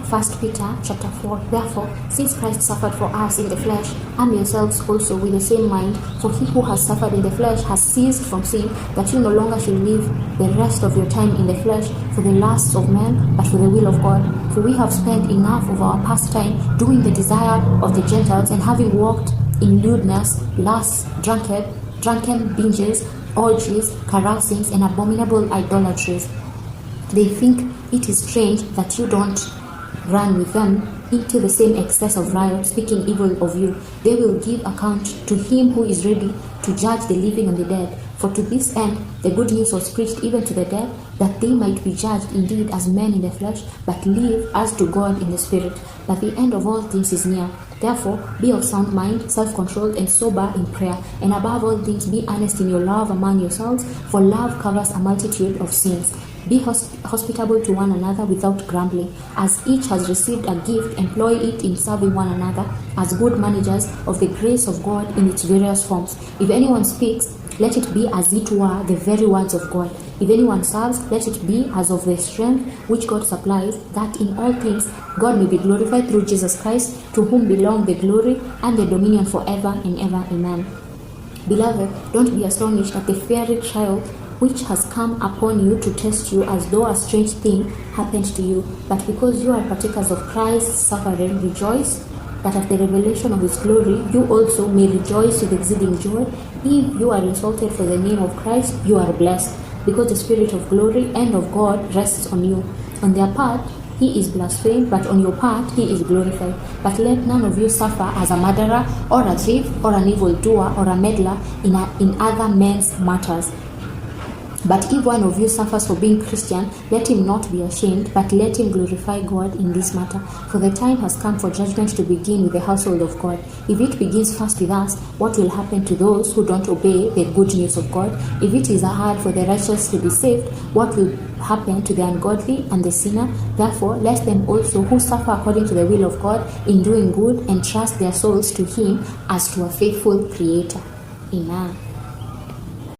1 Peter chapter 4. Therefore, since Christ suffered for us in the flesh, arm yourselves also with the same mind, for he who has suffered in the flesh has ceased from sin, that you no longer should live the rest of your time in the flesh for the lusts of men, but for the will of God. For we have spent enough of our pastime doing the desire of the Gentiles, and having walked in lewdness, lusts, drunken binges, orgies, carousings, and abominable idolatries. They think it is strange that you don't run with them into the same excess of riot, speaking evil of you. They will give account to him who is ready to judge the living and the dead. For to this end the good news was preached even to the dead, that they might be judged indeed as men in the flesh, but live as to God in the Spirit. But the end of all things is near. Therefore, be of sound mind, self-controlled, and sober in prayer. And above all things, be earnest in your love among yourselves, for love covers a multitude of sins. Be hospitable to one another without grumbling. As each has received a gift, employ it in serving one another as good managers of the grace of God in its various forms. If anyone speaks, let it be as it were the very words of God. If anyone serves, let it be as of the strength which God supplies, that in all things God may be glorified through Jesus Christ, to whom belong the glory and the dominion forever and ever. Amen. Beloved, don't be astonished at the fiery trial which has come upon you to test you, as though a strange thing happened to you. But because you are partakers of Christ's suffering, rejoice, that at the revelation of his glory you also may rejoice with exceeding joy. If you are insulted for the name of Christ, you are blessed, because the Spirit of glory and of God rests on you. On their part he is blasphemed, but on your part he is glorified. But let none of you suffer as a murderer, or a thief, or an evildoer, or a meddler in other men's matters. But if one of you suffers for being Christian, let him not be ashamed, but let him glorify God in this matter. For the time has come for judgment to begin with the household of God. If it begins first with us, what will happen to those who don't obey the good news of God? If it is hard for the righteous to be saved, what will happen to the ungodly and the sinner? Therefore, let them also who suffer according to the will of God in doing good entrust their souls to him as to a faithful Creator. Amen.